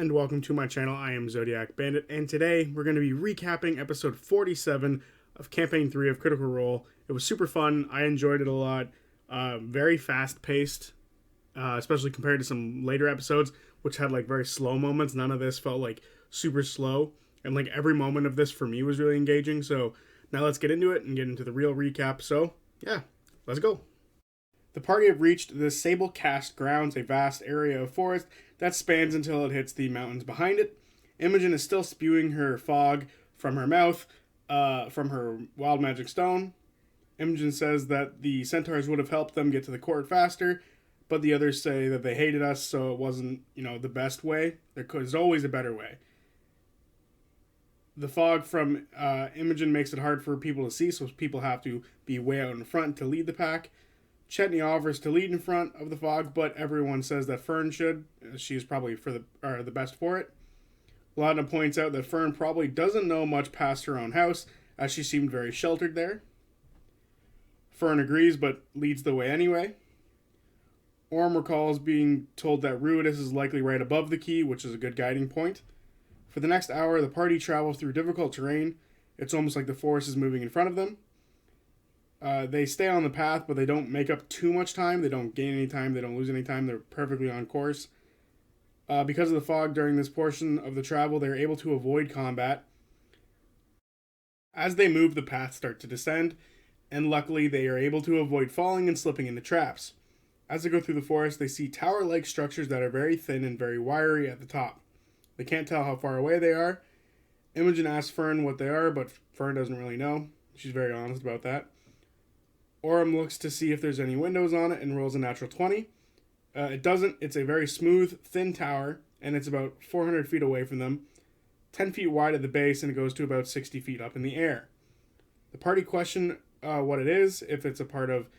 and welcome to my channel. I am Zodiac Bandit, and today we're going to be recapping episode 47 of Campaign 3 of Critical Role. It was super fun. I enjoyed it a lot. Very fast-paced, especially compared to some later episodes, which had like very slow moments. None of this felt like super slow, and like every moment of this for me was really engaging. So now let's get into it and get into the real recap. So yeah, let's go. The party have reached the Sable Cast grounds, a vast area of forest that spans until it hits the mountains behind it. Imogen is still spewing her fog from her mouth, from her wild magic stone. Imogen says that the centaurs would have helped them get to the court faster, but the others say that they hated us, so it wasn't, the best way. There's always a better way. The fog from Imogen makes it hard for people to see, so people have to be way out in front to lead the pack. Chetney offers to lead in front of the fog, but everyone says that Fern should. She's probably the best for it. Laudna points out that Fern probably doesn't know much past her own house, as she seemed very sheltered there. Fern agrees, but leads the way anyway. Orm recalls being told that Ruidus is likely right above the key, which is a good guiding point. For the next hour, the party travels through difficult terrain. It's almost like the forest is moving in front of them. They stay on the path, but they don't make up too much time. They don't gain any time. They don't lose any time. They're perfectly on course. Because of the fog during this portion of the travel, they're able to avoid combat. As they move, the paths start to descend, and luckily they are able to avoid falling and slipping into traps. As they go through the forest, they see tower-like structures that are very thin and very wiry at the top. They can't tell how far away they are. Imogen asks Fern what they are, but Fern doesn't really know. She's very honest about that. Orm looks to see if there's any windows on it and rolls a natural 20. It doesn't. It's a very smooth, thin tower, and it's about 400 feet away from them, 10 feet wide at the base, and it goes to about 60 feet up in the air. The party question what it is, if it's a part of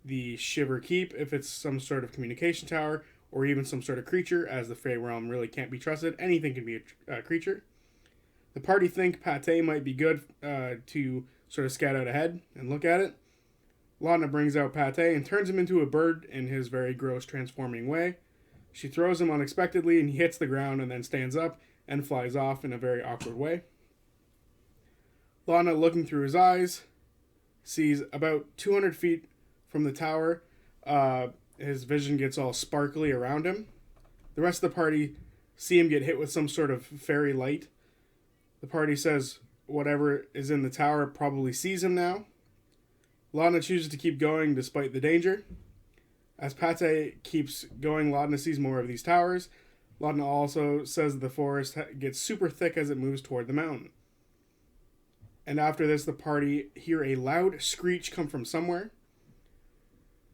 the Shiver Keep, if it's some sort of communication tower, or even some sort of creature, as the Fey realm really can't be trusted. Anything can be a creature. The party think Pate might be good to sort of scout out ahead and look at it. Laudna brings out Pate and turns him into a bird in his very gross transforming way. She throws him unexpectedly and he hits the ground and then stands up and flies off in a very awkward way. Laudna, looking through his eyes, sees about 200 feet from the tower. His vision gets all sparkly around him. The rest of the party see him get hit with some sort of fairy light. The party says whatever is in the tower probably sees him now. Laudna chooses to keep going despite the danger. As Pate keeps going, Laudna sees more of these towers. Laudna also says that the forest gets super thick as it moves toward the mountain. And after this, the party hear a loud screech come from somewhere.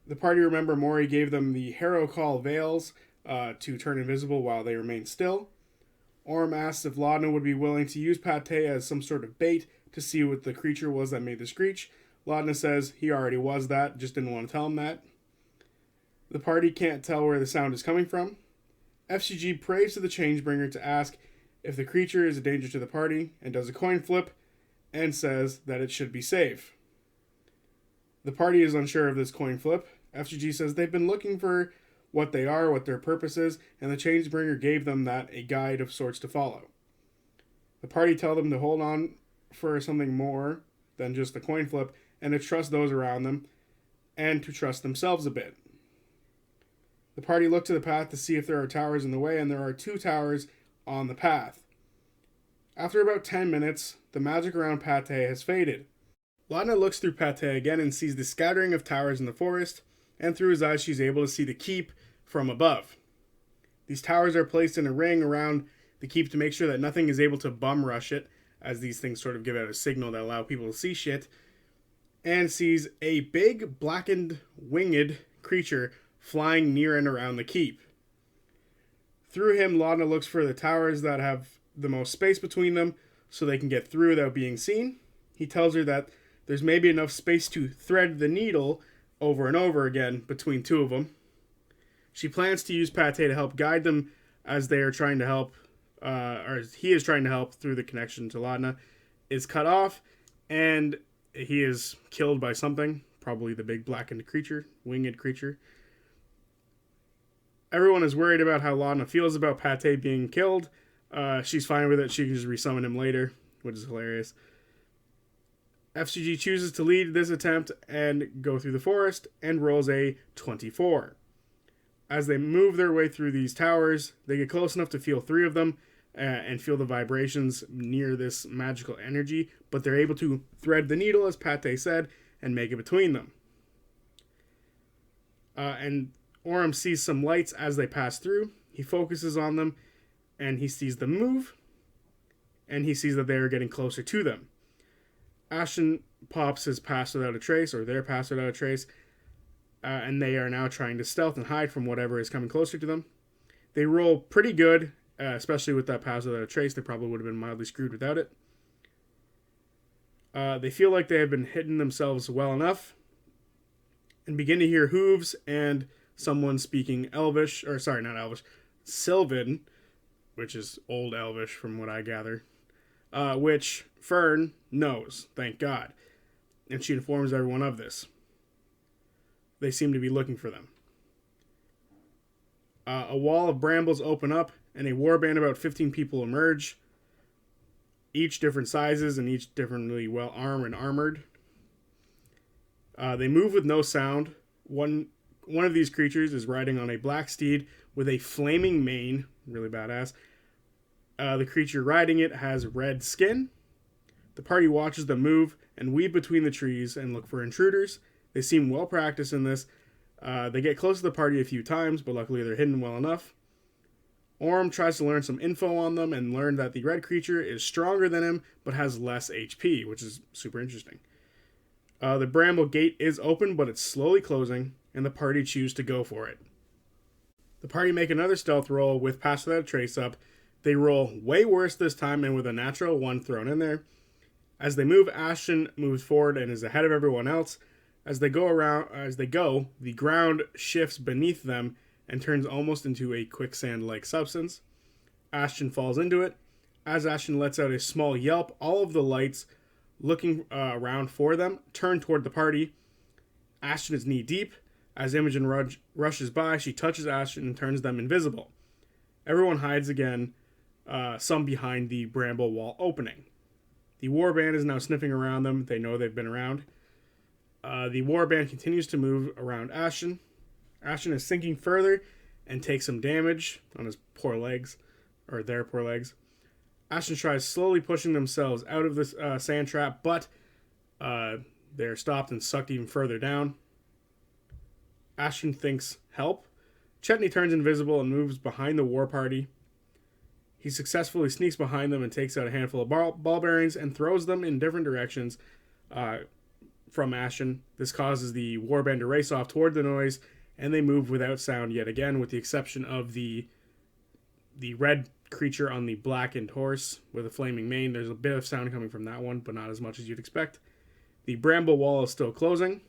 The party remember Mori gave them the Harrow Call veils to turn invisible while they remain still. Orm asks if Laudna would be willing to use Pate as some sort of bait to see what the creature was that made the screech. Laudna says he already was that, just didn't want to tell him that. The party can't tell where the sound is coming from. FCG prays to the Changebringer to ask if the creature is a danger to the party, and does a coin flip, and says that it should be safe. The party is unsure of this coin flip. FCG says they've been looking for what they are, what their purpose is, and the Changebringer gave them that, a guide of sorts to follow. The party tell them to hold on for something more than just the coin flip, and to trust those around them, and to trust themselves a bit. The party look to the path to see if there are towers in the way, and there are 2 towers on the path. After about 10 minutes, the magic around Pate has faded. Laudna looks through Pate again and sees the scattering of towers in the forest, and through his eyes she's able to see the keep from above. These towers are placed in a ring around the keep to make sure that nothing is able to bum rush it, as these things sort of give out a signal that allow people to see shit, and sees a big, blackened, winged creature flying near and around the keep. Through him, Laudna looks for the towers that have the most space between them so they can get through without being seen. He tells her that there's maybe enough space to thread the needle over and over again between 2 of them. She plans to use Pate to help guide them as they are trying to help, or he is trying to help through the connection to Laudna, is cut off, and he is killed by something, probably the big blackened creature, winged creature. Everyone is worried about how Laudna feels about Pate being killed. She's fine with it. She can just resummon him later, which is hilarious. FCG chooses to lead this attempt and go through the forest and rolls a 24. As they move their way through these towers, they get close enough to feel 3 of them and feel the vibrations near this magical energy, but they're able to thread the needle, as Pate said, and make it between them. And Orm sees some lights as they pass through. He focuses on them, and he sees them move, and he sees that they are getting closer to them. Ashton pops his pass without a trace, or their pass without a trace, and they are now trying to stealth and hide from whatever is coming closer to them. They roll pretty good, especially with that pass without a trace. They probably would have been mildly screwed without it. They feel like they have been hidden themselves well enough, and begin to hear hooves and someone speaking Elvish, or sorry, not Elvish, Sylvan, which is Old Elvish from what I gather, which Fern knows, thank God, and she informs everyone of this. They seem to be looking for them. A wall of brambles open up, and a warband of about 15 people emerge, each different sizes and each differently well armed and armored. They move with no sound. One of these creatures is riding on a black steed with a flaming mane, really badass. The creature riding it has red skin. The party watches them move and weave between the trees and look for intruders. They seem well practiced in this. They get close to the party a few times, but luckily they're hidden well enough. Orm tries to learn some info on them and learn that the red creature is stronger than him, but has less HP, which is super interesting. The bramble gate is open, but it's slowly closing, and the party choose to go for it. The party make another stealth roll with pass without a trace up. They roll way worse this time, and with a natural 1 thrown in there. As they move, Ashton moves forward and is ahead of everyone else. As they go, the ground shifts beneath them and turns almost into a quicksand-like substance. Ashton falls into it. As Ashton lets out a small yelp, all of the lights looking around for them turn toward the party. Ashton is knee-deep. As Imogen rushes by, she touches Ashton and turns them invisible. Everyone hides again, some behind the bramble wall opening. The warband is now sniffing around them. They know they've been around. The warband continues to move around Ashton. Ashton is sinking further and takes some damage on his poor legs, or their poor legs. Ashton tries slowly pushing themselves out of this sand trap, but they're stopped and sucked even further down. Ashton thinks help. Chetney turns invisible and moves behind the war party. He successfully sneaks behind them and takes out a handful of ball bearings and throws them in different directions from Ashton. This causes the warband to race off toward the noise, and they move without sound yet again, with the exception of the red creature on the blackened horse with a flaming mane. There's a bit of sound coming from that one, but not as much as you'd expect. The bramble wall is still closing.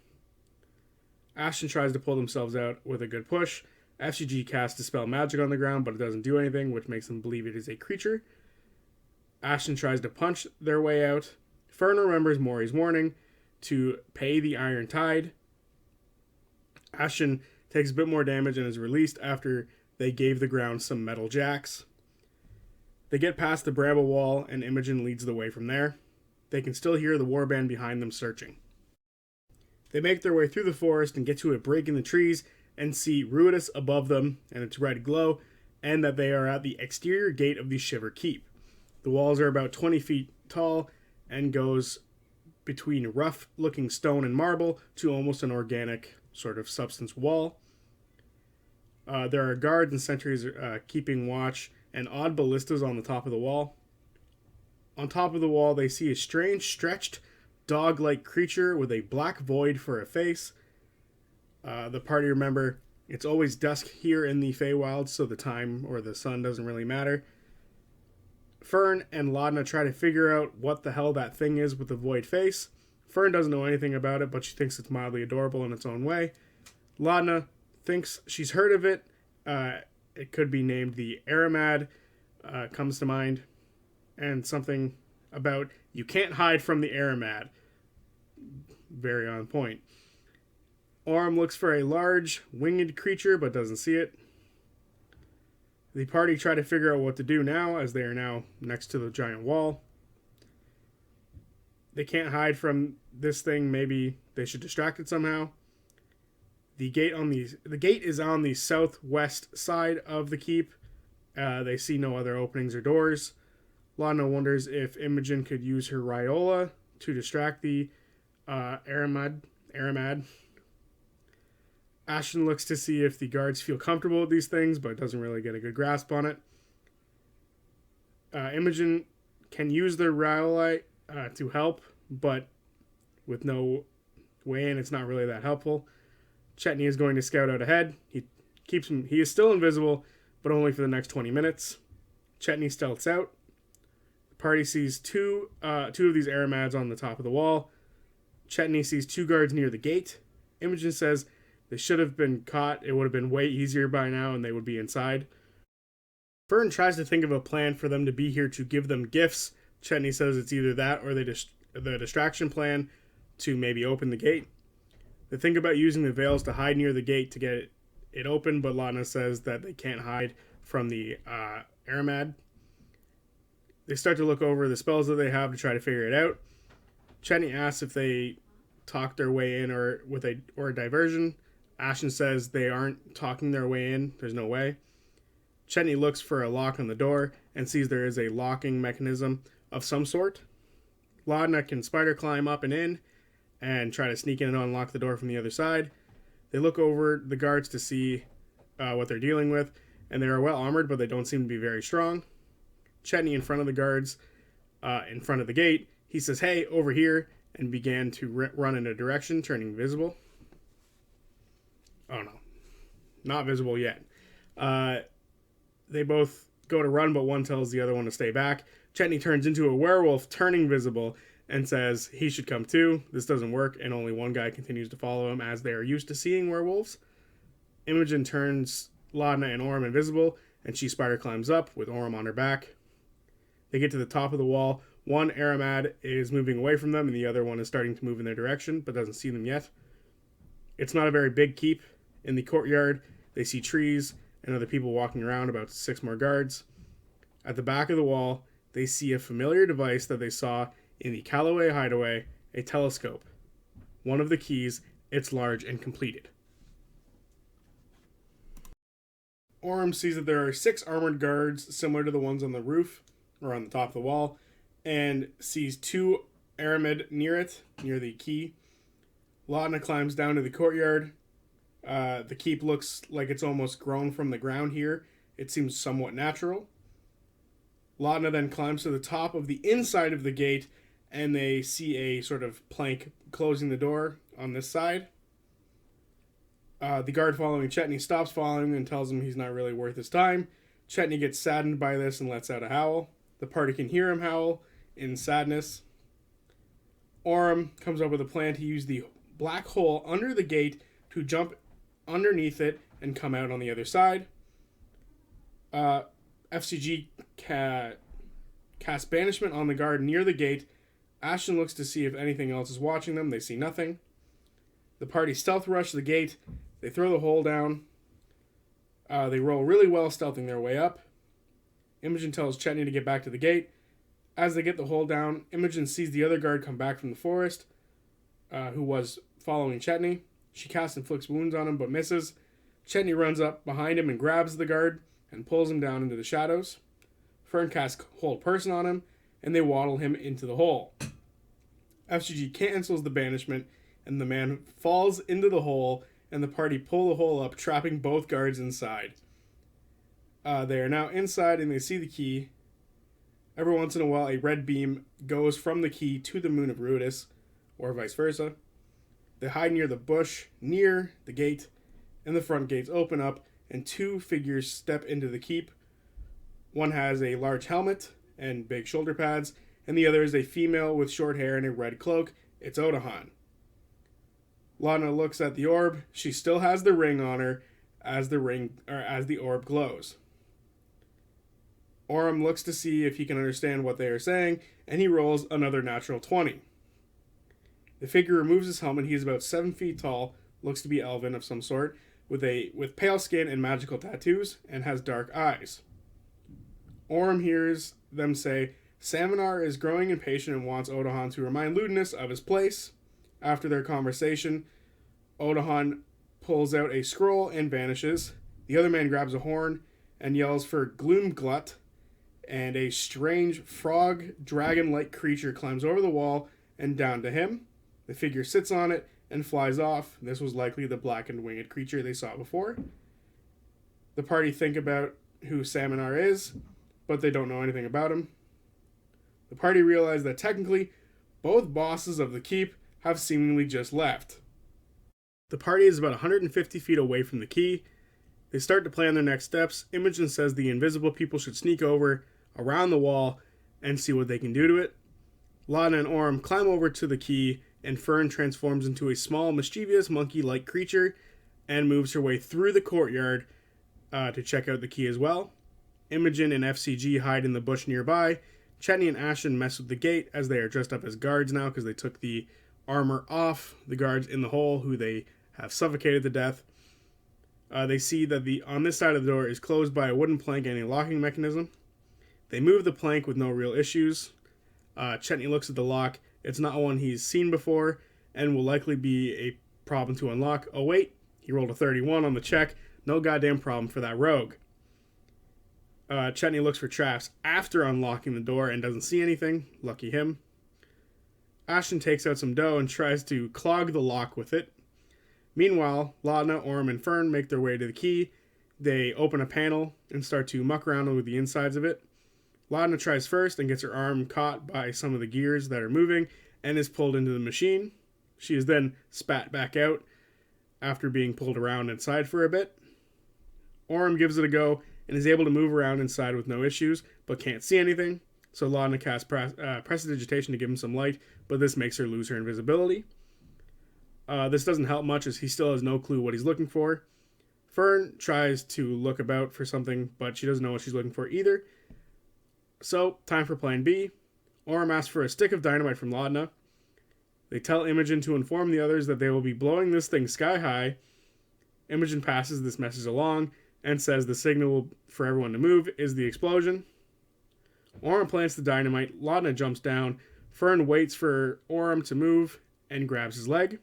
Ashton tries to pull themselves out with a good push. FCG casts Dispel Magic on the ground, but it doesn't do anything, which makes them believe it is a creature. Ashton tries to punch their way out. Fern remembers Maury's warning to pay the Iron Tide. Ashton takes a bit more damage and is released after they gave the ground some metal jacks. They get past the bramble wall, and Imogen leads the way from there. They can still hear the warband behind them searching. They make their way through the forest and get to a break in the trees and see Ruidus above them and its red glow, and that they are at the exterior gate of the Shiver Keep. The walls are about 20 feet tall and goes between rough-looking stone and marble to almost an organic sort of substance wall. There are guards and sentries keeping watch and odd ballistas on the top of the wall. On top of the wall, they see a strange, stretched, dog-like creature with a black void for a face. The party remember it's always dusk here in the Feywild, so the time or the sun doesn't really matter. Fern and Laudna try to figure out what the hell that thing is with the void face. Fern doesn't know anything about it, but she thinks it's mildly adorable in its own way. Laudna thinks she's heard of it. It could be named the Aramad, comes to mind. And something about you can't hide from the Aramad. Very on point. Orm looks for a large, winged creature, but doesn't see it. The party try to figure out what to do now, as they are now next to the giant wall. They can't hide from this thing. Maybe they should distract it somehow. The gate is on the southwest side of the keep. They see no other openings or doors. Lana wonders if Imogen could use her Riola to distract the Aramad. Ashton looks to see if the guards feel comfortable with these things, but doesn't really get a good grasp on it. Imogen can use their Riola to help, but with no way in, it's not really that helpful. Chetney is going to scout out ahead. He is still invisible, but only for the next 20 minutes. Chetney stealths out. The party sees two of these Aramads on the top of the wall. Chetney sees 2 guards near the gate. Imogen says they should have been caught. It would have been way easier by now, and they would be inside. Fern tries to think of a plan for them to be here to give them gifts. Chetney says it's either that or the distraction plan to maybe open the gate. They think about using the veils to hide near the gate to get it open, but Lana says that they can't hide from the Aramad. They start to look over the spells that they have to try to figure it out. Chetney asks if they talk their way in or a diversion. Ashton says they aren't talking their way in. There's no way. Chetney looks for a lock on the door and sees there is a locking mechanism of some sort. Lana can spider climb up and in and try to sneak in and unlock the door from the other side. They look over the guards to see what they're dealing with, and they are well armored, but they don't seem to be very strong. Chetney in front of the guards, in front of the gate, he says, "Hey, over here," and began to run in a direction, turning visible. Oh no, not visible yet. They both go to run, but one tells the other one to stay back. Chetney turns into a werewolf, turning visible, and says he should come too. This doesn't work, and only one guy continues to follow him, as they are used to seeing werewolves. Imogen turns Lana and Orm invisible, and she spider climbs up with Orm on her back. They get to the top of the wall. One Aramad is moving away from them, and the other one is starting to move in their direction, but doesn't see them yet. It's not a very big keep. In the courtyard, they see trees and other people walking around, about 6 more guards. At the back of the wall, they see a familiar device that they saw in the Callaway hideaway, a telescope. One of the keys, it's large and completed. Orm sees that there are 6 armored guards, similar to the ones on the roof, or on the top of the wall, and sees 2 Aramid near it, near the key. Lana climbs down to the courtyard. The keep looks like it's almost grown from the ground here. It seems somewhat natural. Lana then climbs to the top of the inside of the gate, and they see a sort of plank closing the door on this side. The guard following Chetney stops following and tells him he's not really worth his time. Chetney gets saddened by this and lets out a howl. The party can hear him howl in sadness. Orm comes up with a plan to use the black hole under the gate to jump underneath it and come out on the other side. FCG casts banishment on the guard near the gate. Ashton looks to see if anything else is watching them. They see nothing. The party stealth rush the gate. They throw the hole down. They roll really well, stealthing their way up. Imogen tells Chetney to get back to the gate. As they get the hole down, Imogen sees the other guard come back from the forest, who was following Chetney. She casts inflicts wounds on him, but misses. Chetney runs up behind him and grabs the guard and pulls him down into the shadows. Fern casts hold person on him, and they waddle him into the hole. FCG cancels the banishment, and the man falls into the hole, and the party pull the hole up, trapping both guards inside. They are now inside, and they see the key. Every once in a while, a red beam goes from the key to the moon of Ruidus, or vice versa. They hide near the bush, near the gate, and the front gates open up, and 2 figures step into the keep. One has a large helmet and big shoulder pads, and the other is a female with short hair and a red cloak. It's Odahan. Lana looks at the orb. She still has the ring on her as the orb glows. Orm looks to see if he can understand what they are saying, and he rolls another natural 20. The figure removes his helmet. He is about 7 feet tall, looks to be elven of some sort, with pale skin and magical tattoos, and has dark eyes. Orm hears them say Saminar is growing impatient and wants Odahan to remind Ludinus of his place. After their conversation, Odahan pulls out a scroll and vanishes. The other man grabs a horn and yells for Gloomglut, and a strange frog dragon-like creature climbs over the wall and down to him. The figure sits on it and flies off. This was likely the blackened winged creature they saw before. The party think about who Saminar is, but they don't know anything about him. The party realize that technically, both bosses of the keep have seemingly just left. The party is about 150 feet away from the key. They start to plan their next steps. Imogen says the invisible people should sneak over around the wall and see what they can do to it. Lana and Orm climb over to the key, and Fern transforms into a small, mischievous, monkey-like creature and moves her way through the courtyard to check out the key as well. Imogen and FCG hide in the bush nearby. Chetney and Ashton mess with the gate as they are dressed up as guards now because they took the armor off the guards in the hole who they have suffocated to death. They see that on this side of the door is closed by a wooden plank and a locking mechanism. They move the plank with no real issues. Chetney looks at the lock. It's not one he's seen before and will likely be a problem to unlock. Oh wait, he rolled a 31 on the check. No goddamn problem for that rogue. Chetney looks for traps after unlocking the door and doesn't see anything. Lucky him. Ashton takes out some dough and tries to clog the lock with it. Meanwhile, Laudna, Orm, and Fern make their way to the key. They open a panel and start to muck around with the insides of it. Laudna tries first and gets her arm caught by some of the gears that are moving and is pulled into the machine. She is then spat back out after being pulled around inside for a bit. Orm gives it a go and is able to move around inside with no issues, but can't see anything. So Laudna casts prestidigitation to give him some light, but this makes her lose her invisibility. This doesn't help much as he still has no clue what he's looking for. Fern tries to look about for something, but she doesn't know what she's looking for either. So, time for plan B. Orm asks for a stick of dynamite from Laudna. They tell Imogen to inform the others that they will be blowing this thing sky high. Imogen passes this message along and says the signal for everyone to move is the explosion. Orm plants the dynamite. Laudna jumps down. Fern waits for Orm to move and grabs his leg.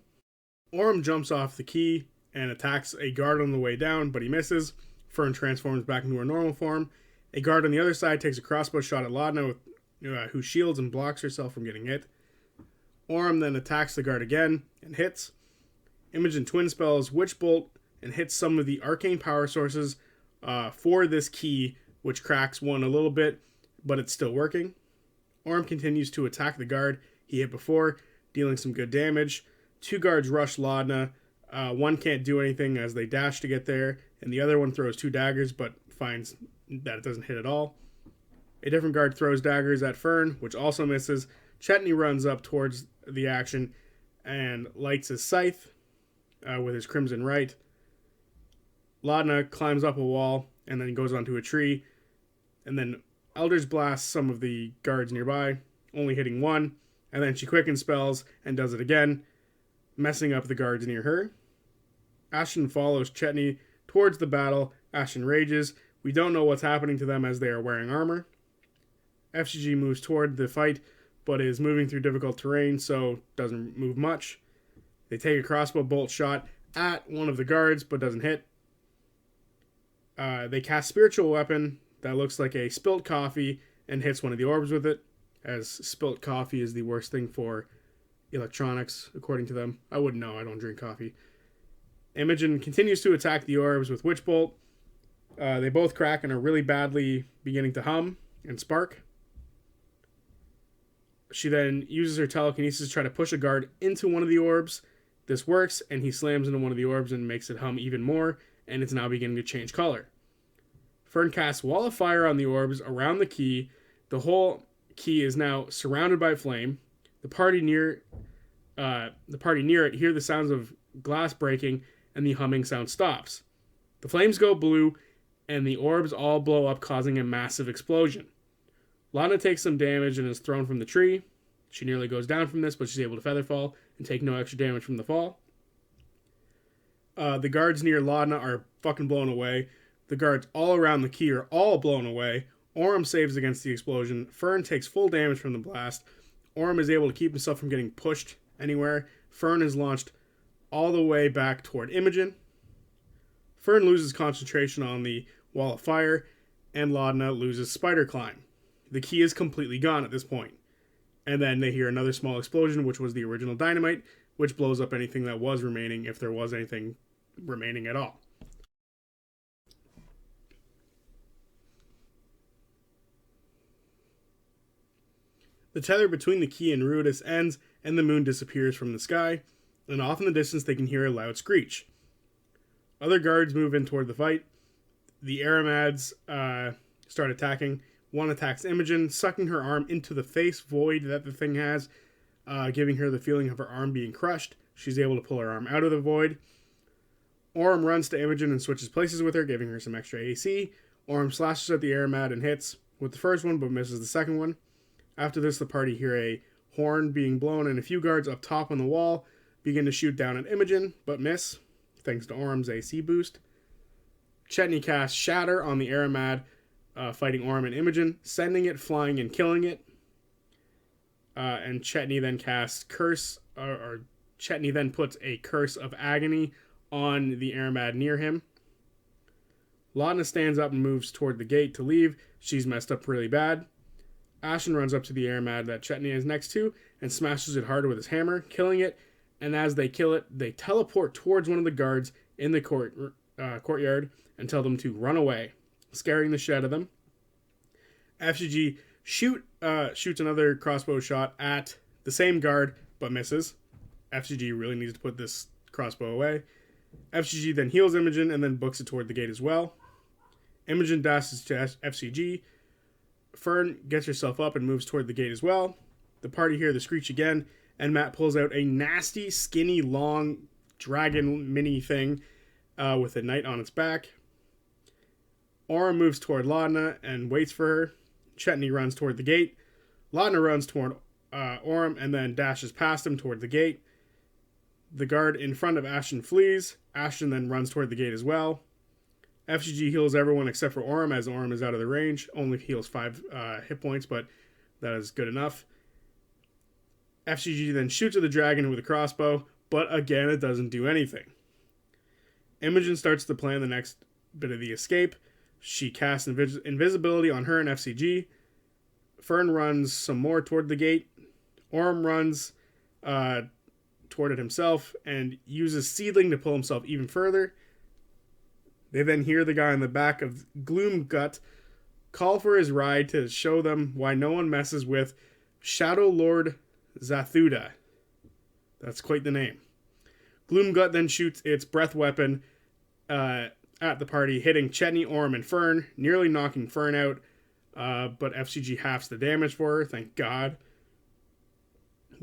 Orm jumps off the key and attacks a guard on the way down, but he misses. Fern transforms back into her normal form. A guard on the other side takes a crossbow shot at Laudna, who shields and blocks herself from getting hit. Orm then attacks the guard again and hits. Imogen twin spells Witch Bolt and hits some of the arcane power sources for this key, which cracks one a little bit, but it's still working. Orm continues to attack the guard he hit before, dealing some good damage. Two guards rush Laudna. One can't do anything as they dash to get there, and the other one throws two daggers but finds that it doesn't hit at all. A different guard throws daggers at Fern, which also misses. Chetney runs up towards the action and lights his scythe with his crimson right. Laudna climbs up a wall and then goes onto a tree, and then Eldritch blasts some of the guards nearby, only hitting one, and then she quicken spells and does it again, messing up the guards near her. Ashton follows Chetney towards the battle. Ashton rages. We don't know what's happening to them as they are wearing armor. FCG moves toward the fight, but is moving through difficult terrain, so doesn't move much. They take a crossbow bolt shot at one of the guards, but doesn't hit. They cast Spiritual Weapon that looks like a spilt coffee and hits one of the orbs with it, as spilt coffee is the worst thing for electronics, according to them. I wouldn't know, I don't drink coffee. Imogen continues to attack the orbs with Witch Bolt. They both crack and are really badly beginning to hum and spark. She then uses her telekinesis to try to push a guard into one of the orbs. This works, and he slams into one of the orbs and makes it hum even more, and it's now beginning to change color. Fern casts Wall of Fire on the orbs around the key. The whole key is now surrounded by flame. The party near it hear the sounds of glass breaking, and the humming sound stops. The flames go blue, and the orbs all blow up, causing a massive explosion. Lana takes some damage and is thrown from the tree. She nearly goes down from this, but she's able to feather fall and take no extra damage from the fall. The guards near Laudna are fucking blown away. The guards all around the key are all blown away. Orm saves against the explosion. Fern takes full damage from the blast. Orm is able to keep himself from getting pushed anywhere. Fern is launched all the way back toward Imogen. Fern loses concentration on the wall of fire, and Laudna loses spider climb. The key is completely gone at this point. And then they hear another small explosion, which was the original dynamite, which blows up anything that was remaining, if there was anything remaining at all. The tether between the key and Ruidus ends, and the moon disappears from the sky, and off in the distance they can hear a loud screech. Other guards move in toward the fight. The Aramads start attacking. One attacks Imogen, sucking her arm into the face void that the thing has, giving her the feeling of her arm being crushed. She's able to pull her arm out of the void. Orm runs to Imogen and switches places with her, giving her some extra AC. Orm slashes at the Aramad and hits with the first one, but misses the second one. After this, the party hear a horn being blown, and a few guards up top on the wall begin to shoot down at Imogen, but miss, thanks to Orm's AC boost. Chetney casts Shatter on the Aramad, fighting Orm and Imogen, sending it flying and killing it. And Chetney then casts Curse, or Chetney then puts a Curse of Agony on the Aramad near him. Laudna stands up and moves toward the gate to leave. She's messed up really bad. Ashen runs up to the Aramad that Chetney is next to and smashes it hard with his hammer, killing it. And as they kill it, they teleport towards one of the guards in the courtyard and tell them to run away, scaring the shit out of them. FGG shoots another crossbow shot at the same guard, but misses. FGG really needs to put this crossbow away. FGG then heals Imogen and then books it toward the gate as well. Imogen dashes to FCG. Fern gets herself up and moves toward the gate as well. The party hear the screech again, and Matt pulls out a nasty, skinny, long dragon mini thing with a knight on its back. Orm moves toward Laudna and waits for her. Chetney runs toward the gate. Laudna runs toward Orm and then dashes past him toward the gate. The guard in front of Ashton flees. Ashton then runs toward the gate as well. FGG heals everyone except for Orm, as Orm is out of the range. Only heals 5 hit points, but that is good enough. FGG then shoots at the dragon with a crossbow, but again, it doesn't do anything. Imogen starts to plan the next bit of the escape. She casts invisibility on her and FCG. Fern runs some more toward the gate. Orm runs toward it himself and uses Seedling to pull himself even further. They then hear the guy in the back of Gloomgut call for his ride to show them why no one messes with Shadow Lord Zathuda. That's quite the name. Gloomgut then shoots its breath weapon at the party, hitting Chetney, Orm, and Fern, nearly knocking Fern out, but FCG halves the damage for her, thank God.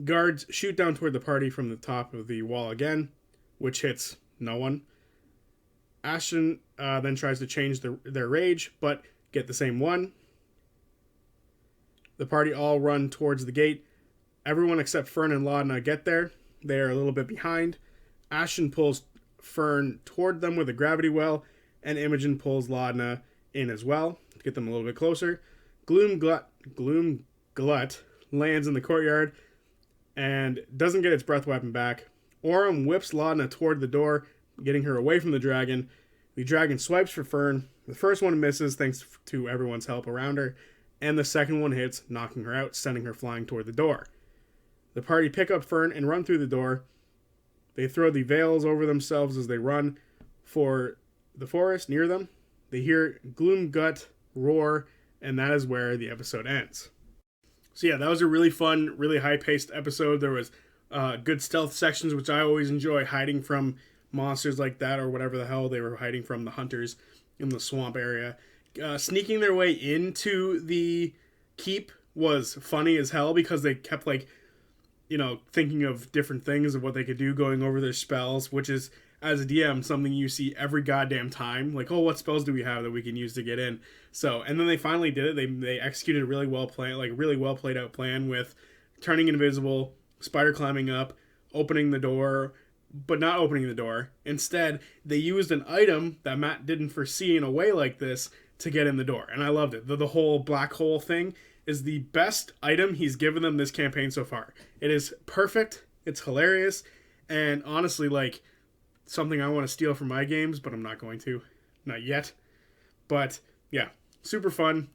Guards shoot down toward the party from the top of the wall again, which hits no one. Ashton then tries to change their rage, but get the same one. The party all run towards the gate. Everyone except Fern and Laudna get there. They are a little bit behind. Ashton pulls Fern toward them with a gravity well, and Imogen pulls Laudna in as well to get them a little bit closer. Gloomglut lands in the courtyard and doesn't get its breath weapon back. Orm whips Laudna toward the door, getting her away from the dragon. The dragon swipes for Fern. The first one misses thanks to everyone's help around her, and the second one hits, knocking her out, sending her flying toward the door. The party pick up Fern and run through the door. They throw the veils over themselves as they run for the forest near them. They hear Gloomgut roar, and that is where the episode ends. So yeah, that was a really fun, really high-paced episode. There was good stealth sections, which I always enjoy, hiding from monsters like that or whatever the hell they were hiding from, the hunters in the swamp area. Sneaking their way into the keep was funny as hell because they kept thinking of different things of what they could do, going over their spells, which is, as a DM, something you see every goddamn time. Like, oh, what spells do we have that we can use to get in? So, and then they finally did it. They executed a really well played out plan with turning invisible, spider climbing up, opening the door, but not opening the door. Instead, they used an item that Matt didn't foresee in a way like this to get in the door. And I loved it. The whole black hole thing is the best item he's given them this campaign so far. It is perfect. It's hilarious. And honestly, like, something I want to steal from my games, but I'm not going to. Not yet. But, yeah. Super fun.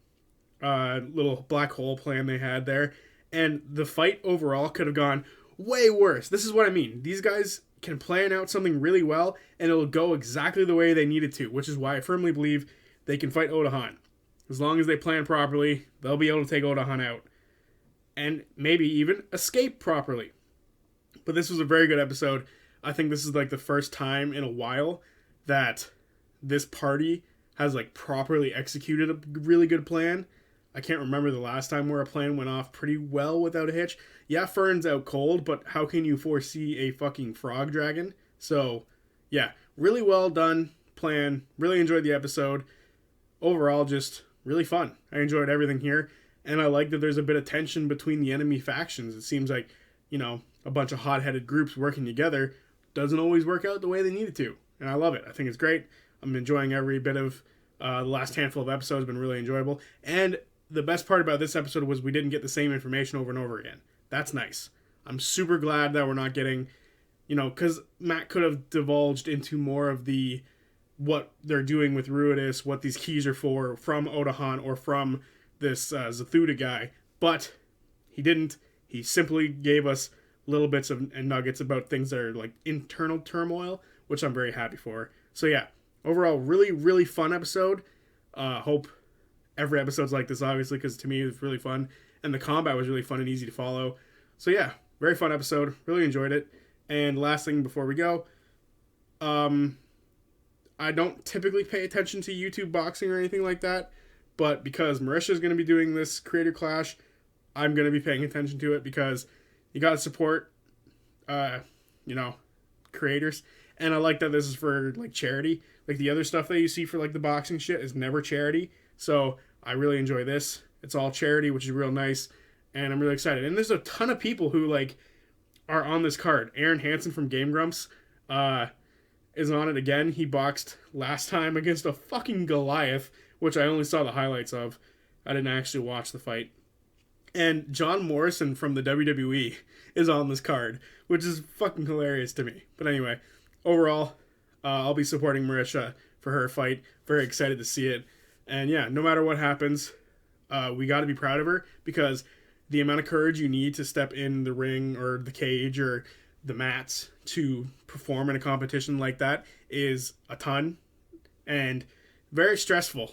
Little black hole plan they had there. And the fight overall could have gone way worse. This is what I mean. These guys can plan out something really well, and it'll go exactly the way they need it to, which is why I firmly believe they can fight Odahan. As long as they plan properly, they'll be able to take Odahan out. And maybe even escape properly. But this was a very good episode. I think this is like the first time in a while that this party has like properly executed a really good plan. I can't remember the last time where a plan went off pretty well without a hitch. Yeah, Fern's out cold, but how can you foresee a fucking frog dragon? So, yeah, really well done plan. Really enjoyed the episode. Overall, just really fun. I enjoyed everything here, and I like that there's a bit of tension between the enemy factions. It seems like, you know, a bunch of hot-headed groups working together doesn't always work out the way they need it to, and I love it. I think it's great. I'm enjoying every bit of the last handful of episodes. Been really enjoyable, and the best part about this episode was we didn't get the same information over and over again. That's nice. I'm super glad that we're not getting, you know, because Matt could have divulged into more of the what they're doing with Ruidus, what these keys are for, from Odahan or from this Zathuda guy, but he didn't. He simply gave us little bits of and nuggets about things that are like internal turmoil, which I'm very happy for. So yeah, overall, really, really fun episode. Hope every episode's like this, obviously, because to me it was really fun, and the combat was really fun and easy to follow. So yeah, very fun episode. Really enjoyed it. And last thing before we go, I don't typically pay attention to YouTube boxing or anything like that, but because Marisha's going to be doing this Creator Clash, I'm going to be paying attention to it because you got to support, creators. And I like that this is for, like, charity. Like, the other stuff that you see for, like, the boxing shit is never charity. So I really enjoy this. It's all charity, which is real nice. And I'm really excited. And there's a ton of people who, like, are on this card. Aaron Hansen from Game Grumps is on it again. He boxed last time against a fucking Goliath, which I only saw the highlights of. I didn't actually watch the fight. And John Morrison from the WWE is on this card, which is fucking hilarious to me. But anyway, overall, I'll be supporting Marisha for her fight. Very excited to see it. And yeah, no matter what happens, we got to be proud of her because the amount of courage you need to step in the ring or the cage or the mats to perform in a competition like that is a ton and very stressful.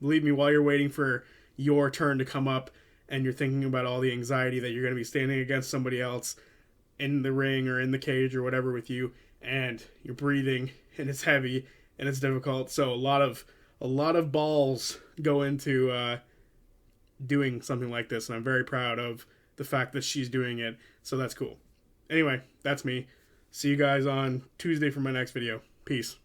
Believe me, while you're waiting for your turn to come up and you're thinking about all the anxiety that you're going to be standing against somebody else in the ring or in the cage or whatever with you, and you're breathing and it's heavy and it's difficult. So a lot of balls go into doing something like this, and I'm very proud of the fact that she's doing it. So that's cool. Anyway, that's me. See you guys on Tuesday for my next video. Peace.